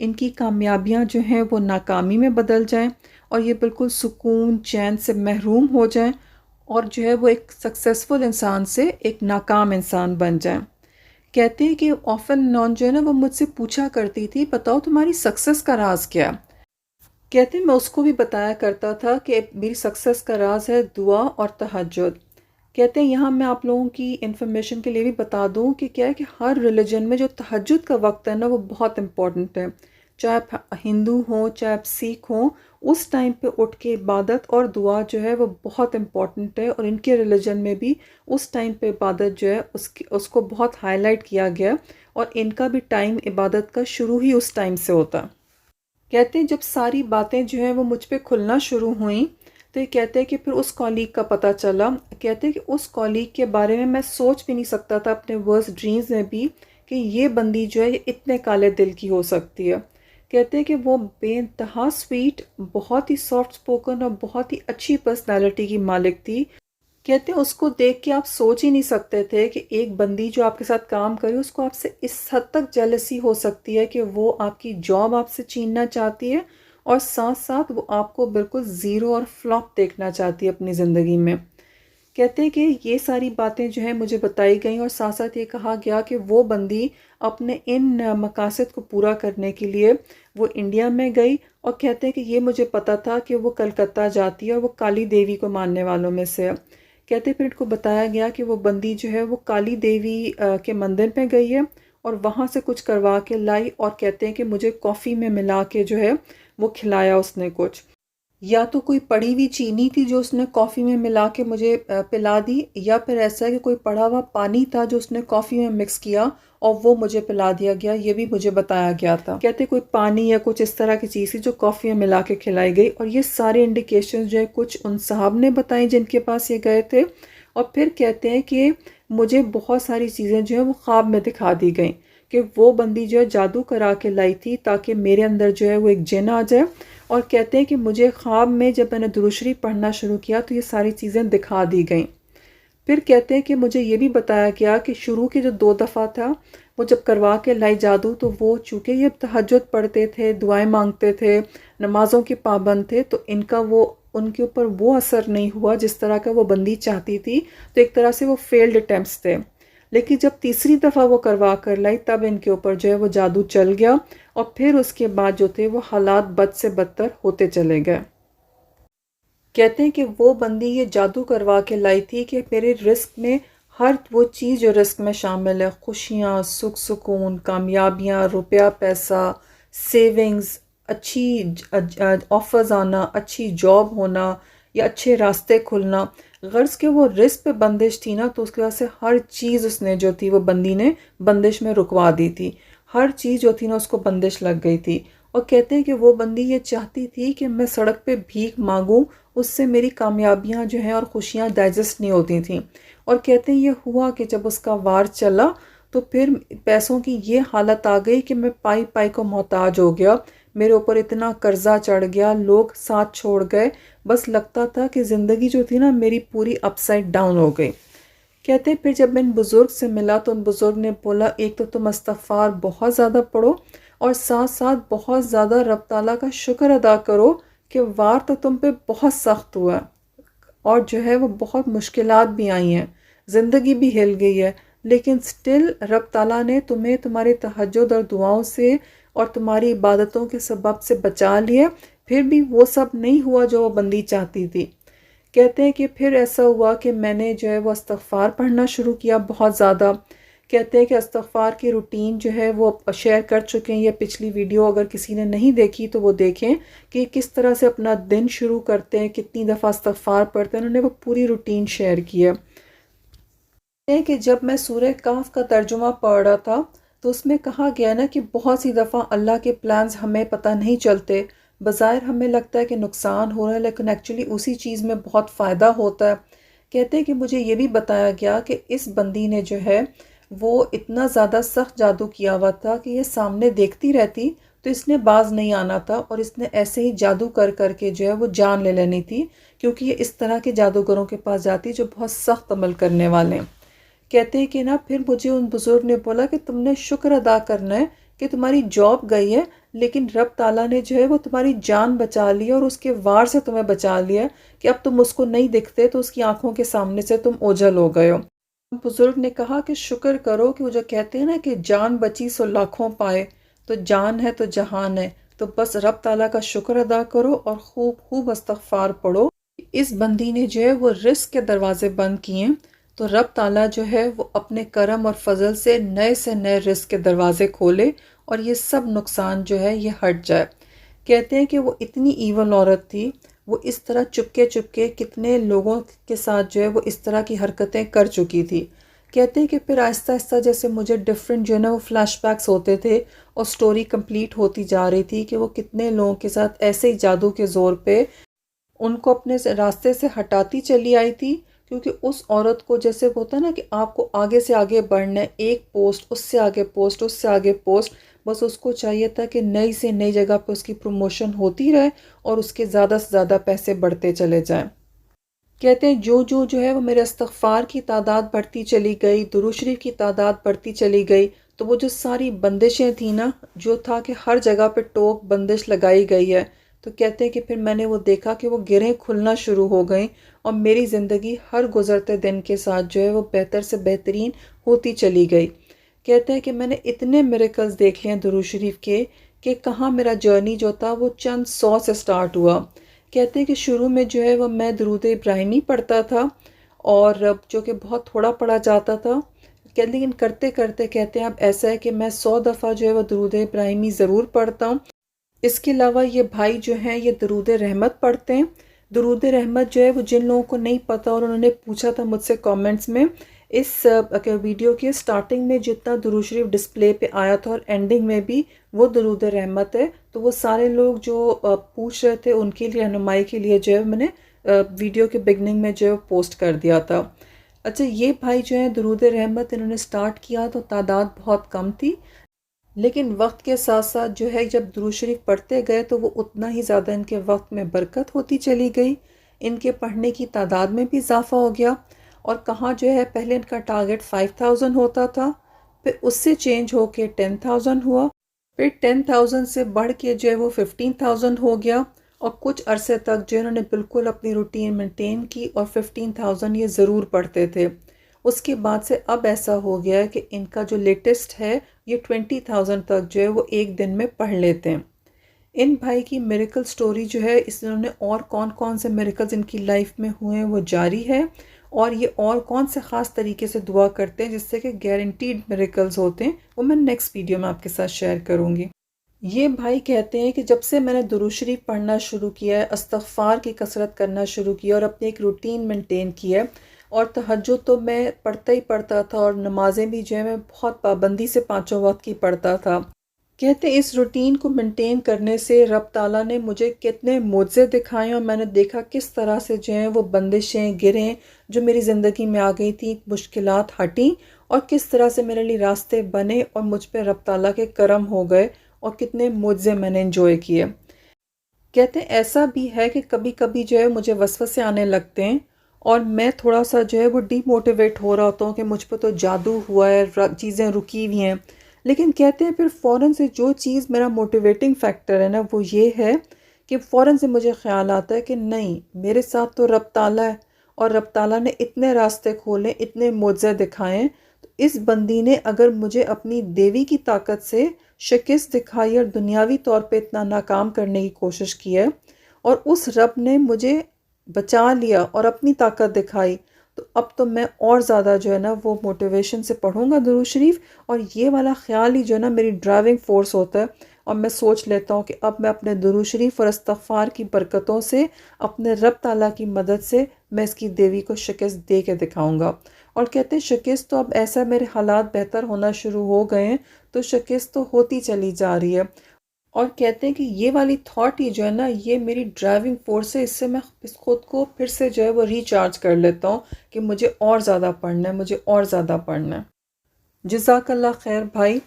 ان کی کامیابیاں جو ہیں وہ ناکامی میں بدل جائیں اور یہ بالکل سکون چین سے محروم ہو جائیں اور جو ہے وہ ایک سکسیسفل انسان سے ایک ناکام انسان بن جائیں۔ کہتے ہیں کہ آفن نان جو ہے نا وہ مجھ سے پوچھا کرتی تھی بتاؤ تمہاری سکسیس کا راز کیا؟ کہتے ہیں میں اس کو بھی بتایا کرتا تھا کہ میری سکسیس کا راز ہے دعا اور تہجد۔ کہتے ہیں یہاں میں آپ لوگوں کی انفارمیشن کے لیے بھی بتا دوں کہ کیا ہے کہ ہر ریلیجن میں جو تہجد کا وقت ہے نا وہ بہت امپورٹنٹ ہے، چاہے آپ ہندو ہوں چاہے آپ سکھ ہوں، اس ٹائم پہ اٹھ کے عبادت اور دعا جو ہے وہ بہت امپورٹنٹ ہے، اور ان کے ریلیجن میں بھی اس ٹائم پہ عبادت جو ہے اس کو بہت ہائی لائٹ کیا گیا، اور ان کا بھی ٹائم عبادت کا شروع ہی اس ٹائم سے ہوتا۔ کہتے ہیں جب ساری باتیں جو ہیں وہ مجھ پہ کھلنا شروع ہوئیں تو یہ کہتے ہیں کہ پھر اس کالیگ کا پتہ چلا، کہتے ہیں کہ اس کالیگ کے بارے میں سوچ بھی نہیں سکتا تھا اپنے ورسٹ ڈریمز میں بھی کہ یہ بندی جو ہے یہ اتنے کالے دل کی ہو سکتی ہے۔ کہتے ہیں کہ وہ بے انتہا سویٹ، بہت ہی سافٹ سپوکن اور بہت ہی اچھی پرسنالٹی کی مالک تھی۔ کہتے ہیں اس کو دیکھ کے آپ سوچ ہی نہیں سکتے تھے کہ ایک بندی جو آپ کے ساتھ کام کرے اس کو آپ سے اس حد تک جیلسی ہو سکتی ہے کہ وہ آپ کی جاب آپ سے چھیننا چاہتی ہے، اور ساتھ ساتھ وہ آپ کو بالکل زیرو اور فلاپ دیکھنا چاہتی ہے اپنی زندگی میں۔ کہتے ہیں کہ یہ ساری باتیں جو ہیں مجھے بتائی گئیں، اور ساتھ ساتھ یہ کہا گیا کہ وہ بندی اپنے ان مقاصد کو پورا کرنے کے لیے وہ انڈیا میں گئی، اور کہتے ہیں کہ یہ مجھے پتا تھا کہ وہ کلکتہ جاتی ہے اور وہ کالی دیوی کو ماننے والوں میں سے ہے۔ کہتے پھر ان کو بتایا گیا کہ وہ بندی جو ہے وہ کالی دیوی کے مندر میں گئی ہے اور وہاں سے کچھ کروا کے لائی، اور کہتے ہیں کہ مجھے کافی میں ملا کے جو ہے وہ کھلایا اس نے کچھ، یا تو کوئی پڑی ہوئی چینی تھی جو اس نے کافی میں ملا کے مجھے پلا دی، یا پھر ایسا ہے کہ کوئی پڑا ہوا پانی تھا جو اس نے کافی میں مکس کیا اور وہ مجھے پلا دیا گیا، یہ بھی مجھے بتایا گیا تھا۔ کہتے کوئی پانی یا کچھ اس طرح کی چیز تھی جو کافی میں ملا کے کھلائی گئی، اور یہ سارے انڈیکیشن جو ہے کچھ ان صاحب نے بتائیں جن کے پاس یہ گئے تھے، اور پھر کہتے ہیں کہ مجھے بہت ساری چیزیں جو ہیں وہ خواب میں دکھا دی گئیں کہ وہ بندی جو ہے جادو کرا کے لائی تھی تاکہ میرے اندر جو ہے وہ ایک جن آ جائے، اور کہتے ہیں کہ مجھے خواب میں جب میں نے درود شریف پڑھنا شروع کیا تو یہ ساری چیزیں دکھا دی گئیں۔ پھر کہتے ہیں کہ مجھے یہ بھی بتایا گیا کہ شروع کے جو 2 دفعہ تھا وہ جب کروا کے لائی جادو، تو وہ چونکہ یہ تہجد پڑھتے تھے، دعائیں مانگتے تھے، نمازوں کے پابند تھے، تو ان کے اوپر وہ اثر نہیں ہوا جس طرح کا وہ بندی چاہتی تھی، تو ایک طرح سے وہ فیلڈ اٹیمپٹس تھے۔ لیکن جب تیسری دفعہ وہ کروا کر لائی تب ان کے اوپر جو ہے وہ جادو چل گیا، اور پھر اس کے بعد جو تھے وہ حالات بد سے بدتر ہوتے چلے گئے۔ کہتے ہیں کہ وہ بندی یہ جادو کروا کے لائی تھی کہ میرے رزق میں ہر وہ چیز جو رزق میں شامل ہے، خوشیاں، سکھ سکون، کامیابیاں، روپیہ پیسہ، سیونگز، اچھی آفرز آنا، اچھی جاب ہونا یا اچھے راستے کھلنا، غرض کہ وہ رزق پہ بندش تھی نا، تو اس کی وجہ سے ہر چیز اس نے جو تھی وہ بندی نے بندش میں رکوا دی تھی، ہر چیز جو تھی نا اس کو بندش لگ گئی تھی۔ اور کہتے ہیں کہ وہ بندی یہ چاہتی تھی کہ میں سڑک پہ بھیک مانگوں، اس سے میری کامیابیاں جو ہیں اور خوشیاں ڈائجسٹ نہیں ہوتی تھیں، اور کہتے ہیں یہ ہوا کہ جب اس کا وار چلا تو پھر پیسوں کی یہ حالت آ گئی کہ میں پائی پائی کو محتاج ہو گیا، میرے اوپر اتنا قرضہ چڑھ گیا، لوگ ساتھ چھوڑ گئے، بس لگتا تھا کہ زندگی جو تھی نا میری پوری اپ سائڈ ڈاؤن ہو گئی۔ کہتے ہیں پھر جب میں ان بزرگ سے ملا تو ان بزرگ نے بولا ایک تو تم استغفار بہت زیادہ پڑھو، اور ساتھ ساتھ بہت زیادہ رب تعالیٰ کا شکر ادا کرو کہ وار تو تم پہ بہت سخت ہوا، اور جو ہے وہ بہت مشکلات بھی آئی ہیں، زندگی بھی ہل گئی ہے، لیکن سٹل رب تعالیٰ نے تمہیں تمہارے تہجد اور دعاؤں سے اور تمہاری عبادتوں کے سبب سے بچا لیے، پھر بھی وہ سب نہیں ہوا جو وہ بندی چاہتی تھی۔ کہتے ہیں کہ پھر ایسا ہوا کہ میں نے جو ہے وہ استغفار پڑھنا شروع کیا بہت زیادہ۔ کہتے ہیں کہ استغفار کی روٹین جو ہے وہ شیئر کر چکے ہیں، یہ پچھلی ویڈیو اگر کسی نے نہیں دیکھی تو وہ دیکھیں کہ کس طرح سے اپنا دن شروع کرتے ہیں، کتنی دفعہ استغفار پڑھتے ہیں، انہوں نے وہ پوری روٹین شیئر کی ہے۔ کہتے ہیں کہ جب میں سورہ کہف کا ترجمہ پڑھ رہا تھا تو اس میں کہا گیا نا کہ بہت سی دفعہ اللہ کے پلانز ہمیں پتہ نہیں چلتے، بظاہر ہمیں لگتا ہے کہ نقصان ہو رہا ہے لیکن ایکچولی اسی چیز میں بہت فائدہ ہوتا ہے۔ کہتے ہیں کہ مجھے یہ بھی بتایا گیا کہ اس بندی نے جو ہے وہ اتنا زیادہ سخت جادو کیا ہوا تھا کہ یہ سامنے دیکھتی رہتی تو اس نے باز نہیں آنا تھا، اور اس نے ایسے ہی جادو کر کر کے جو ہے وہ جان لے لینی تھی، کیونکہ یہ اس طرح کے جادوگروں کے پاس جاتی جو بہت سخت عمل کرنے والے ہیں۔ کہتے ہیں کہ نا پھر مجھے ان بزرگ نے بولا کہ تم نے شکر ادا کرنا ہے کہ تمہاری جاب گئی ہے لیکن رب تعالیٰ نے جو ہے وہ تمہاری جان بچا لی اور اس کے وار سے تمہیں بچا لیا کہ اب تم اس کو نہیں دکھتے تو اس کی آنکھوں کے سامنے سے تم اوجھل ہو گئے ہو۔ بزرگ نے کہا کہ شکر کرو کہ وہ جو کہتے ہیں نا کہ جان بچی سو لاکھوں پائے، تو جان ہے تو جہان ہے، تو بس رب تعالیٰ کا شکر ادا کرو اور خوب خوب استغفار پڑھو۔ اس بندی نے جو ہے وہ رزق کے دروازے بند کیے، تو رب تعالیٰ جو ہے وہ اپنے کرم اور فضل سے نئے رزق کے دروازے کھولے اور یہ سب نقصان جو ہے یہ ہٹ جائے۔ کہتے ہیں کہ وہ اتنی ایول عورت تھی، وہ اس طرح چپکے چپکے کتنے لوگوں کے ساتھ جو ہے وہ اس طرح کی حرکتیں کر چکی تھی۔ کہتے ہیں کہ پھر آہستہ آہستہ جیسے مجھے ڈفرینٹ جو ہے نا وہ فلیش بیکس ہوتے تھے اور سٹوری کمپلیٹ ہوتی جا رہی تھی کہ وہ کتنے لوگوں کے ساتھ ایسے ہی جادو کے زور پہ ان کو اپنے راستے سے ہٹاتی چلی آئی تھی، کیونکہ اس عورت کو جیسے ہوتا ہے نا کہ آپ کو آگے سے آگے بڑھنا ہے، ایک پوسٹ اس سے آگے پوسٹ اس سے آگے پوسٹ، بس اس کو چاہیے تھا کہ نئی سے نئی جگہ پہ اس کی پروموشن ہوتی رہے اور اس کے زیادہ سے زیادہ پیسے بڑھتے چلے جائیں۔ کہتے ہیں جو ہے وہ میرے استغفار کی تعداد بڑھتی چلی گئی، درود شریف کی تعداد بڑھتی چلی گئی، تو وہ جو ساری بندشیں تھیں نا، جو تھا کہ ہر جگہ پہ ٹوک بندش لگائی گئی ہے، تو کہتے ہیں کہ پھر میں نے وہ دیکھا کہ وہ گرہیں کھلنا شروع ہو گئیں اور میری زندگی ہر گزرتے دن کے ساتھ جو ہے وہ بہتر سے بہترین ہوتی چلی گئی۔ کہتے ہیں کہ میں نے اتنے میریکلز دیکھ لیے ہیں درود شریف کے کہ کہاں میرا جرنی جو تھا وہ چند 100 سے سٹارٹ ہوا۔ کہتے ہیں کہ شروع میں جو ہے وہ میں درود ابراہیمی پڑھتا تھا اور جو کہ بہت تھوڑا پڑھا جاتا تھا، لیکن کرتے کرتے کہتے ہیں اب ایسا ہے کہ میں 100 دفعہ جو ہے وہ درود ابراہیمی ضرور پڑھتا ہوں۔ اس کے علاوہ یہ بھائی جو ہیں یہ درود رحمت پڑھتے ہیں۔ درود رحمت جو ہے وہ جن لوگوں کو نہیں پتہ اور انہوں نے پوچھا تھا مجھ سے کامنٹس میں، اس ویڈیو کے سٹارٹنگ میں جتنا درود شریف ڈسپلے پہ آیا تھا اور اینڈنگ میں بھی وہ درود رحمت ہے، تو وہ سارے لوگ جو پوچھ رہے تھے ان کے لیے رہنمائی کے لیے جو ہے میں نے ویڈیو کے بگننگ میں جو ہے پوسٹ کر دیا تھا۔ اچھا، یہ بھائی جو ہیں درود رحمت انہوں نے سٹارٹ کیا تو تعداد بہت کم تھی، لیکن وقت کے ساتھ ساتھ جو ہے جب درود شریف پڑھتے گئے تو وہ اتنا ہی زیادہ ان کے وقت میں برکت ہوتی چلی گئی، ان کے پڑھنے کی تعداد میں بھی اضافہ ہو گیا، اور کہاں جو ہے پہلے ان کا ٹارگٹ 5000 ہوتا تھا، پھر اس سے چینج ہو کے 10,000 ہوا، پھر 10,000 سے بڑھ کے جو ہے وہ 15,000 ہو گیا، اور کچھ عرصے تک جو انہوں نے بالکل اپنی روٹین مینٹین کی اور 15,000 یہ ضرور پڑھتے تھے۔ اس کے بعد سے اب ایسا ہو گیا ہے کہ ان کا جو لیٹسٹ ہے یہ 20,000 تک جو ہے وہ ایک دن میں پڑھ لیتے ہیں۔ ان بھائی کی میریکل سٹوری جو ہے اس انہوں نے اور کون کون سے میریکلز ان کی لائف میں ہوئے ہیں وہ جاری ہے، اور یہ اور کون سے خاص طریقے سے دعا کرتے ہیں جس سے کہ گارنٹیڈ میریکلز ہوتے ہیں، وہ میں نیکسٹ ویڈیو میں آپ کے ساتھ شیئر کروں گی۔ یہ بھائی کہتے ہیں کہ جب سے میں نے درود شریف پڑھنا شروع کیا ہے، استغفار کی کثرت کرنا شروع کیا اور اپنی ایک روٹین مینٹین کی ہے، اور تہجد تو میں پڑھتا ہی پڑھتا تھا اور نمازیں بھی جو ہے میں بہت پابندی سے 5 وقت کی پڑھتا تھا۔ کہتے ہیں اس روٹین کو مینٹین کرنے سے رب تعالیٰ نے مجھے کتنے معجزے دکھائے اور میں نے دیکھا کس طرح سے جو ہیں وہ بندشیں گرہیں جو میری زندگی میں آ گئی تھیں، مشکلات ہٹیں اور کس طرح سے میرے لیے راستے بنے اور مجھ پہ رب تعالیٰ کے کرم ہو گئے اور کتنے معجزے میں نے انجوائے کیے۔ کہتے ہیں ایسا بھی ہے کہ کبھی کبھی جو ہے مجھے وسوسے آنے لگتے ہیں اور میں تھوڑا سا جو ہے وہ ڈی موٹیویٹ ہو رہا ہوتا ہوں کہ مجھ پہ تو جادو ہوا ہے، چیزیں رکی ہوئی ہیں، لیکن کہتے ہیں پھر فوراً سے جو چیز میرا موٹیویٹنگ فیکٹر ہے نا وہ یہ ہے کہ فوراً سے مجھے خیال آتا ہے کہ نہیں، میرے ساتھ تو رب تعالیٰ ہے اور رب تعالیٰ نے اتنے راستے کھولے، اتنے معجزے دکھائے ہیں، تو اس بندی نے اگر مجھے اپنی دیوی کی طاقت سے شکست دکھائی اور دنیاوی طور پہ اتنا ناکام کرنے کی کوشش کی ہے اور اس رب نے مجھے بچا لیا اور اپنی طاقت دکھائی، تو اب تو میں اور زیادہ جو ہے نا وہ موٹیویشن سے پڑھوں گا درود شریف، اور یہ والا خیال ہی جو ہے نا میری ڈرائیونگ فورس ہوتا ہے، اور میں سوچ لیتا ہوں کہ اب میں اپنے درود شریف اور استغفار کی برکتوں سے، اپنے رب تعالیٰ کی مدد سے میں اس کی دیوی کو شکست دے کے دکھاؤں گا۔ اور کہتے ہیں شکست تو اب ایسا میرے حالات بہتر ہونا شروع ہو گئے ہیں تو شکست تو ہوتی چلی جا رہی ہے، اور کہتے ہیں کہ یہ والی تھاٹ ہی جو ہے نا یہ میری ڈرائیونگ فورس ہے، اس سے میں خود کو پھر سے جو ہے وہ ریچارج کر لیتا ہوں کہ مجھے اور زیادہ پڑھنا ہے، مجھے اور زیادہ پڑھنا ہے۔ جزاک اللہ خیر بھائی،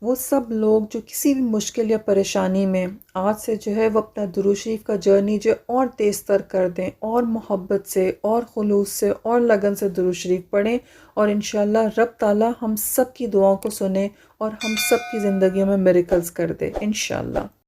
وہ سب لوگ جو کسی بھی مشکل یا پریشانی میں آج سے جو ہے وہ اپنا درود شریف کا جرنی جو اور تیز تر کر دیں، اور محبت سے اور خلوص سے اور لگن سے درود شریف پڑھیں، اور انشاءاللہ رب تعالیٰ ہم سب کی دعاؤں کو سنیں اور ہم سب کی زندگیوں میں میریکلز کر دے انشاءاللہ۔